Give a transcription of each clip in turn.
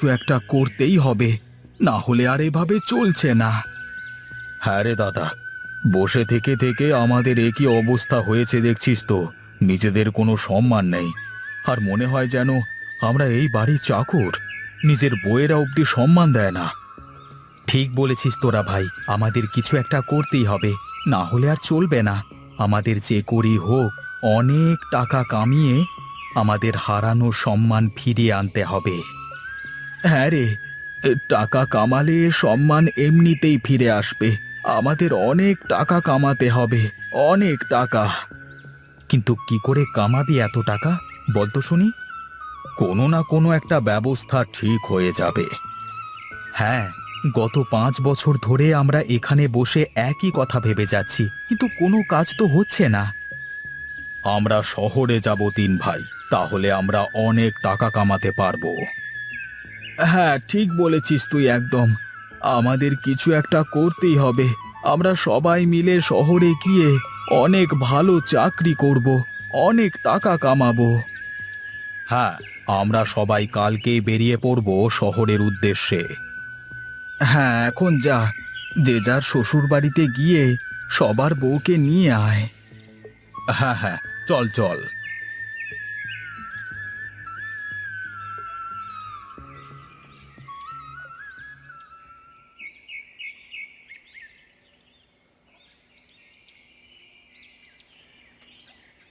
কিছু একটা করতেই হবে, না হলে আর এভাবে চলছে না। হ্যাঁ রে দাদা, বসে থেকে থেকে আমাদের একই অবস্থা হয়েছে দেখছিস তো। নিজেদের কোনো সম্মান নেই, আর মনে হয় যেন আমরা এই বাড়ির চাকর। নিজের বউয়েরা অবধি সম্মান দেয় না। ঠিক বলেছিস তোরা ভাই, আমাদের কিছু একটা করতেই হবে, না হলে আর চলবে না। আমাদের যে করেই হোক অনেক টাকা কামিয়ে আমাদের হারানো সম্মান ফিরিয়ে আনতে হবে। হ্যাঁ রে, টাকা কামালে সম্মান এমনিতেই ফিরে আসবে। আমাদের অনেক টাকা কামাতে হবে, অনেক টাকা। কিন্তু কি করে কামাবি এত টাকা বল তো শুনি? কোনো না কোনো একটা ব্যবস্থা ঠিক হয়ে যাবে। হ্যাঁ, গত 5 বছর ধরে আমরা এখানে বসে একই কথা ভেবে যাচ্ছি, কিন্তু কোনো কাজ তো হচ্ছে না। আমরা শহরে যাব 3 ভাই, তাহলে আমরা অনেক টাকা কামাতে পারবো। হ্যাঁ, ঠিক বলেছিস তুই একদম। আমাদের কিছু একটা করতেই হবে। আমরা সবাই মিলে শহরে গিয়ে অনেক ভালো চাকরি করব, অনেক টাকা কামাবো। হ্যাঁ, আমরা সবাই কালকেই বেরিয়ে পড়ব শহরের উদ্দেশ্যে। হ্যাঁ, এখন যা, যে যার শ্বশুর বাড়িতে গিয়ে সবার বউকে নিয়ে আয়। হ্যাঁ হ্যাঁ, চল চল।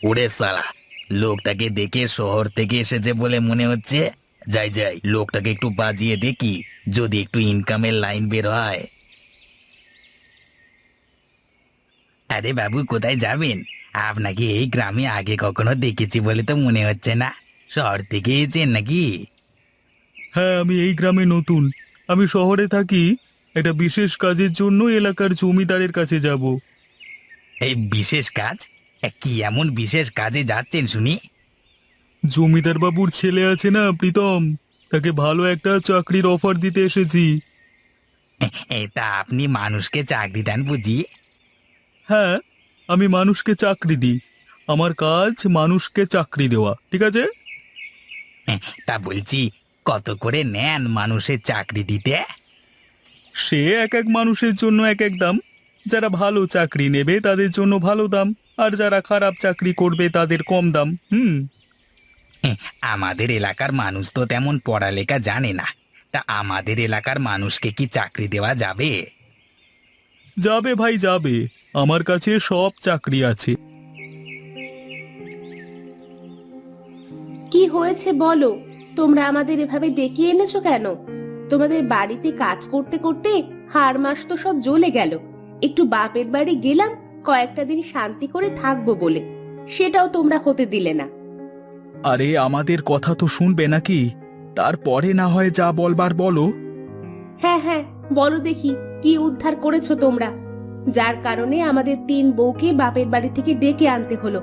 ওরে সালা, লোকটাকে দেখে শহর থেকে এসেছে বলে মনে হচ্ছে। যাই যাই, লোকটাকে একটু বাজিয়ে দেখি, যদি একটু ইনকামের লাইন বের হয়। আরে বাবু, কোথায় যাবেন? আপনাকে এই গ্রামে আগে কখনো দেখেছি বলে তো মনে হচ্ছে না। শহর থেকে এসেছেন নাকি? হ্যাঁ, আমি এই গ্রামে নতুন। আমি শহরে থাকি। একটা বিশেষ কাজের জন্য এলাকার জমিদারের কাছে যাব। এই বিশেষ কাজ? কি এমন বিশেষ কাজে যাচ্ছেন শুনি? জমিদার বাবুর ছেলে আছে না, প্রীতম, তাকে ভালো একটা চাকরির অফার দিতে এসেছি। তা আপনি মানুষকে চাকরি দেন বুঝি? হ্যাঁ, আমি মানুষকে চাকরি দিই। আমার কাজ মানুষকে চাকরি দেওয়া, ঠিক আছে? তা বলছি, কত করে নেন মানুষের চাকরি দিতে? সে এক এক মানুষের জন্য এক এক দাম। যারা ভালো চাকরি নেবে তাদের জন্য ভালো দাম, আর যারা খারাপ চাকরি করবে তাদের কম দাম। আমাদের এলাকার মানুষ তো তেমন পড়ালেখা জানে না। তা আমাদের এলাকার মানুষকে কি চাকরি দেওয়া যাবে? যাবে ভাই, যাবে। আমার কাছে সব চাকরি আছে। কি হয়েছে বলো? তোমরা আমাদের এভাবে ডেকে এনেছো কেন? তোমাদের বাড়িতে কাজ করতে করতে হাড় মাস তো সব জ্বলে গেল। একটু বাপের বাড়ি গেলাম কয়েকটা দিন শান্তি করে থাকবো বলে, সেটাও তোমরা হতে দিলে না। আরে, আমাদের কথা তো শুনবে নাকি? তারপরে না হয় যা বলবার বলো। হ্যাঁ হ্যাঁ, বলো দেখি, কি উদ্ধার করেছো তোমরা, যার কারণে আমাদের 3 বউকে বাপের বাড়ি থেকে ডেকে আনতে হলো?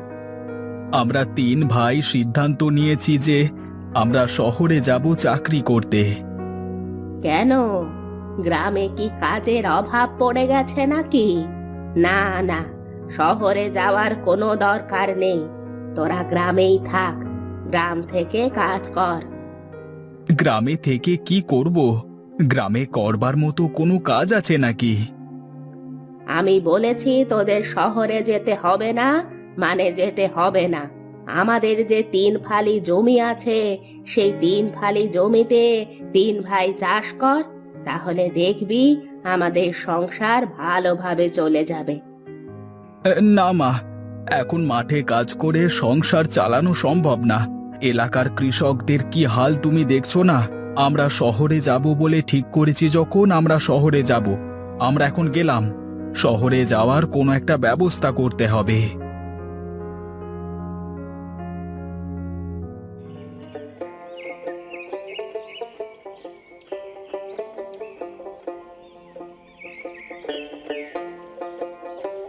আমরা 3 ভাই সিদ্ধান্ত নিয়েছি যে আমরা শহরে যাব চাকরি করতে। কেন? গ্রামে কি কাজের অভাব পড়ে গেছে নাকি? না না, শহরে যাওয়ার কোনো দরকার নেই। তোরা গ্রামেই থাক, গ্রাম থেকে কাজ কর। গ্রামে থেকে কি করব? গ্রামে করবার মতো কোনো কাজ আছে নাকি? আমি বলেছি তোদের শহরে যেতে হবে না, মানে যেতে হবে না। আমাদের যে 3 ফালি জমি আছে, সেই 3 ফালি জমিতে 3 ভাই চাষ কর, তাহলে দেখবি আমাদের সংসার ভালোভাবে চলে যাবে। না মা, এখন মাঠে কাজ করে সংসার চালানো সম্ভব না। এলাকার কৃষকদের কি হাল তুমি দেখছো না? আমরা শহরে যাব বলে ঠিক করেছি, যখন আমরা শহরে যাব। আমরা এখন গেলাম, শহরে যাওয়ার কোনো একটা ব্যবস্থা করতে হবে।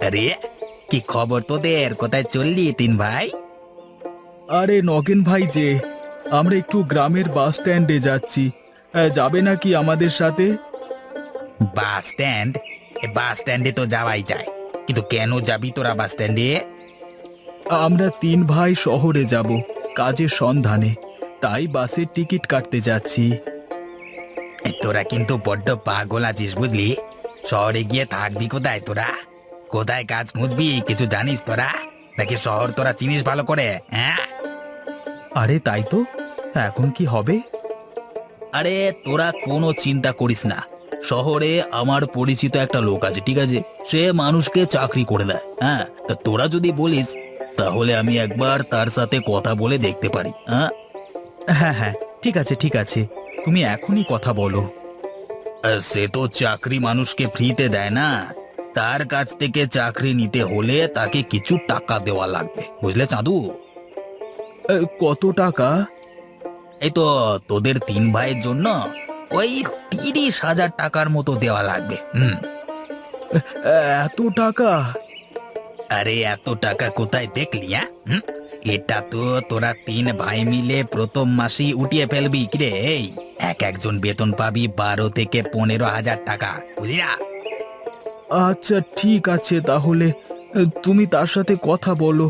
আরে, কি খবর তোদের? কোথায় চললি 3 ভাই? আরে নগেন ভাই, যে আমরা একটু গ্রামের বাস স্ট্যান্ডে যাচ্ছি। যাবে নাকি আমাদের সাথে? Bus stand? বাস স্ট্যান্ডে তো যাওয়াই যায়, কিন্তু কেন যাবি তোরা বাস স্ট্যান্ডে? আমরা 3 ভাই শহরে যাব কাজের সন্ধানে, তাই বাসের টিকিট কাটতে যাচ্ছি। তোরা কিন্তু বড্ড পাগল আছিস বুঝলি। শহরে গিয়ে থাকবি কোথায় তোরা? কোথায় কাজ খুঁজবি কিছু জানিস তোরা? নাকি শহর তোরা চিনিস ভালো করে? হ্যাঁ, আরে তাই তো, এখন কি হবে? আরে তোরা কোনো চিন্তা করিস না। শহরে আমার পরিচিত একটা লোক আছে, ঠিক আছে? সে মানুষকে চাকরি করে দেয়। হ্যাঁ, তা তোরা যদি বলিস তাহলে আমি একবার তার সাথে কথা বলে দেখতে পারি। হ্যাঁ, হ্যাঁ হ্যাঁ, ঠিক আছে ঠিক আছে, তুমি এখনই কথা বলো। সে তো চাকরি মানুষকে ফ্রিতে দেয় না। তার কাছ থেকে চাকরি নিতে হলে তাকে কিছু টাকা দেওয়া লাগবে, বুঝলে চাঁদু? কত টাকা? এই তো তোদের 3 ভাইয়ের জন্য ওই 30,000 টাকার মতো দেওয়া লাগবে। এত টাকা? আরে এত টাকা কোথায় দেখলি? হ্যাঁ, এটা তো তোরা 3 ভাই মিলে প্রথম মাসেই উঠিয়ে ফেলবি। কিরে, এই একজন বেতন পাবি 12 থেকে 15,000 টাকা, বুঝলি না? আচ্ছা ঠিক আছে, তাহলে তুমি তার সাথে কথা বলো,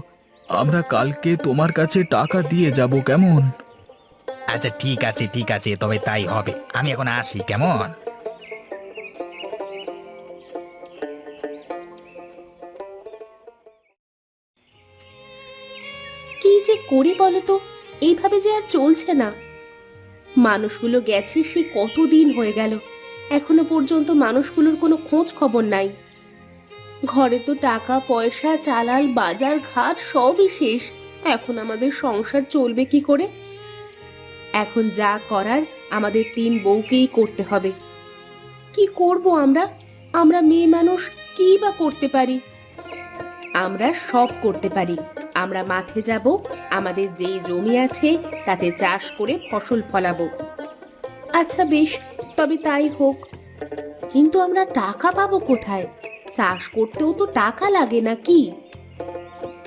আমরা কালকে তোমার কাছে টাকা দিয়ে যাব, কেমন? আচ্ছা ঠিক আছে ঠিক আছে, তবে তাই হবে। আমি এখন আসি, কেমন? কি যে করি বলো তো, এইভাবে যে আর চলছে না। মানুষগুলো গেছে সে কতদিন হয়ে গেল, এখনো পর্যন্ত মানুষগুলোর কোনো খোঁজ খবর নাই। ঘরে তো টাকা পয়সা চালাল বাজার ঘাট সবই শেষ, এখন আমাদের সংসার চলবে কি করে? এখন যা করার আমাদের 3 বউকেই করতে হবে। কি করব আমরা? আমরা মেয়ে মানুষ কি বা করতে পারি? আমরা সব করতে পারি। আমরা মাঠে যাব, আমাদের যেই জমি আছে তাতে চাষ করে ফসল ফলাবো। আচ্ছা বেশ, তবে তাই হোক। কিন্তু আমরা টাকা পাবো কোথায়? চাষ করতেও তো টাকা লাগে নাকি?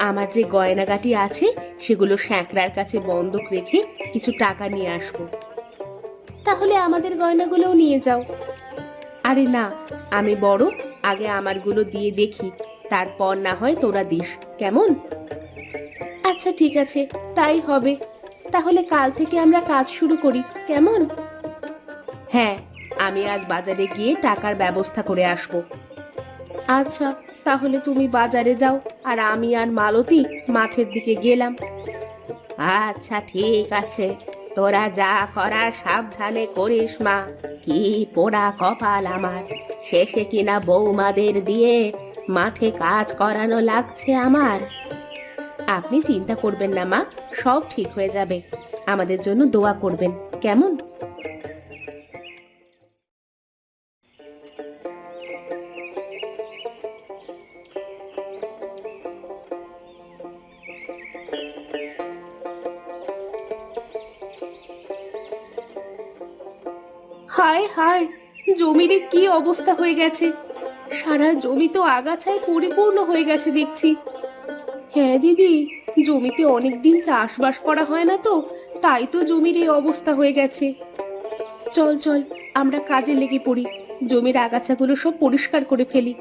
আমার যে গয়নাগাটি আছে সেগুলো শ্যাঁকড়ার কাছে বন্ধক রেখে কিছু টাকা নিয়ে আসবো। তাহলে আমাদের গয়নাগুলোও নিয়ে যাও। আরে না, আমি বড়, আগে আমারগুলো দিয়ে দেখি, তারপর না হয় তোরা দিস, কেমন? আচ্ছা ঠিক আছে, তাই হবে। তাহলে কাল থেকে আমরা কাজ শুরু করি, কেমন? হ্যাঁ, আমি আজ বাজারে গিয়ে টাকার ব্যবস্থা করে আসব। আচ্ছা, তাহলে তুমি বাজারে যাও, আর আমি আর মালতী মাঠের দিকে গেলাম। আচ্ছা ঠিক আছে, তোরা যা করার সাবধানে করিস মা। কি পোড়া কপাল আমার, শেষে কিনা বৌমাদের দিয়ে মাঠে কাজ করানো লাগছে আমার। আপনি চিন্তা করবেন না মা, সব ঠিক হয়ে যাবে। আমাদের জন্য দোয়া করবেন, কেমন? হায় হায়, জমির কি অবস্থা হয়ে গেছে! সারা জমি তো আগাছায় পরিপূর্ণ হয়ে গেছে দেখছি। হ্যাঁ দিদি, জমিতে অনেকদিন চাষবাস করা হয় না তো, তাই তো জমির এই অবস্থা হয়ে গেছে। চল চল, আমরা কাজে লেগে পড়ি, জমির আগাছাগুলো সব পরিষ্কার করে ফেলি।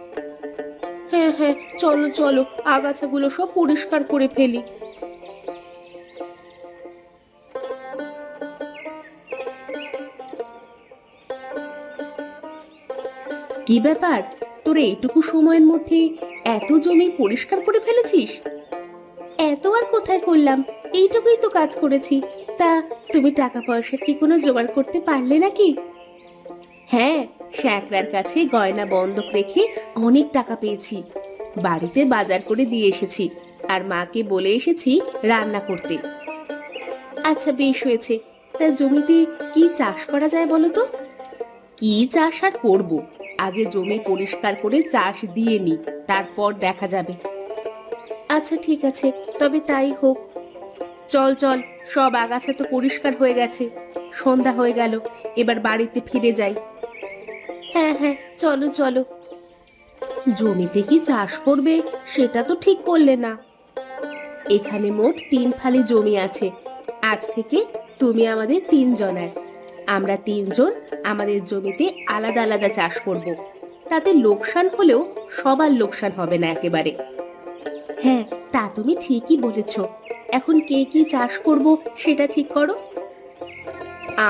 হ্যাঁ হ্যাঁ, চলো চলো, আগাছাগুলো সব পরিষ্কার করে ফেলি। কি ব্যাপার, তোরা এইটুকু সময়ের মধ্যে এত জমি পরিষ্কার করে ফেলেছিস? এত আর কোথায় করলাম, এইটুকুই তো কাজ করেছি। তা তুমি টাকা পয়সার কি কোনো জোগাড় করতে পারলে নাকি? হ্যাঁ, শ্যাকরার কাছে গয়না বন্ধক রেখে অনেক টাকা পেয়েছি। বাড়িতে বাজার করে দিয়ে এসেছি, আর মাকে বলে এসেছি রান্না করতে। আচ্ছা বেশ হয়েছে। তা জমিতে কি চাষ করা যায় বলো তো? কি চাষ আর করব, আগে জমি পরিষ্কার করে চাষ দিয়ে নি, তারপর দেখা যাবে। আচ্ছা ঠিক আছে, তবে তাই হোক। চল চল, সব আগাছা তো পরিষ্কার হয়ে গেছে, সন্ধ্যা হয়ে গেল, এবার বাড়িতে ফিরে যাই। হ্যাঁ হ্যাঁ, চলো চলো। জমিতে কি চাষ করবে সেটা তো ঠিক করলে না। এখানে মোট 3 ফালি জমি আছে। আজ থেকে তুমি আমাদের 3 জনের। আমরা 3 জন আমাদের জমিতে আলাদা আলাদা চাষ করব। তাতে লোকসান হলেও সবার লোকসান হবে না একেবারে। হ্যাঁ, তা তুমি ঠিকই বলেছ। এখন কে কি চাষ করব সেটা ঠিক করো।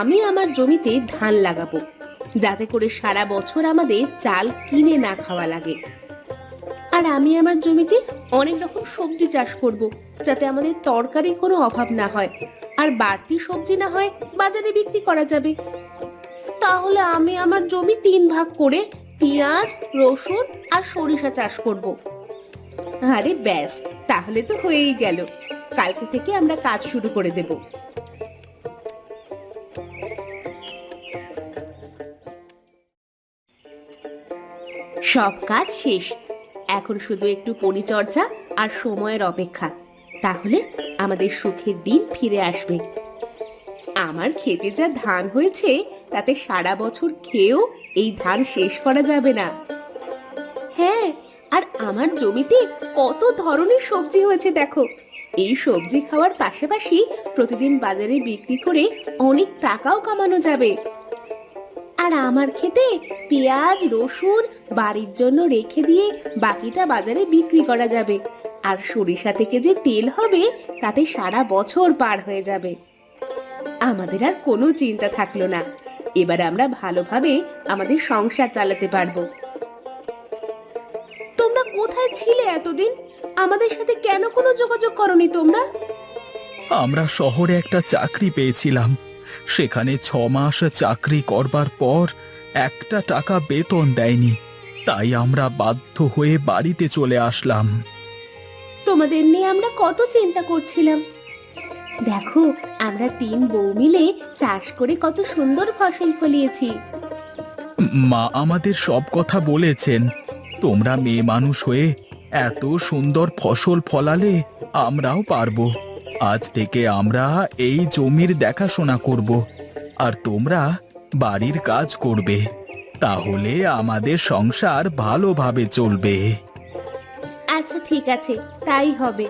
আমি আমার জমিতে ধান লাগাবো, যাতে করে সারা বছর আমাদের চাল কিনে না খাওয়া লাগে। আর আমি আমার জমিতে অনেক রকম সবজি চাষ করব, যাতে আমাদের তরকারির কোনো অভাব না হয়, আর বাড়তি সবজি না হয় বাজারে বিক্রি করা যাবে। তাহলে আমি আমার জমি 3 ভাগ করে পেঁয়াজ, রসুন আর সরিষা চাষ করব। আরে ব্যাস, তাহলে তো হয়েই গেল। কালকে থেকে আমরা কাজ শুরু করে দেব। সব কাজ শেষ, এখন শুধু একটু পরিচর্যা আর সময়ের অপেক্ষা, তাহলে আমাদের সুখের দিন ফিরে আসবে। আমার খেতে যা ধান হয়েছে তাতে সারা বছর খেয়েও এই ধান শেষ করা যাবে না। হ্যাঁ, আর আমার জমিতে কত ধরনের সবজি হয়েছে দেখো। এই সবজি খাওয়ার পাশাপাশি প্রতিদিন বাজারে বিক্রি করে অনেক টাকাও কামানো যাবে। আর আমার খেতে পেঁয়াজ, রসুন বাড়ির জন্য রেখে দিয়ে বাকিটা বাজারে বিক্রি করা যাবে। আর সরিষা থেকে যে তেল হবে তাতে সারা বছর পার হয়ে যাবে। আমাদের আর কোনো চিন্তা থাকলো না। এবার আমরা ভালোভাবে আমাদের সংসার চালাতে পারবো। তোমরা কোথায় ছিলে এতদিন? আমাদের সাথে কেন কোনো যোগাযোগ করনি তোমরা? আমরা শহরে একটা চাকরি পেয়েছিলাম, সেখানে 6 মাস চাকরি করবার পর একটা টাকা বেতন দেয়নি, তাই আমরা বাধ্য হয়ে বাড়িতে চলে আসলাম। তোমাদের নিয়ে আমরা কত চিন্তা করছিলাম। দেখো, আমরা 3 বউ মিলে চাষ করে কত সুন্দর ফসল ফলিয়েছি। মা আমাদের সব কথা বলেছেন, তোমরা মেয়ে মানুষ হয়ে এত সুন্দর ফসল ফলালে আমরাও পারবো। আজ থেকে আমরা এই জমির দেখাশোনা করব, আর তোমরা বাড়ির কাজ করবে, তাহলে আমাদের সংসার ভালোভাবে চলবে। আচ্ছা ঠিক আছে, তাই হবে।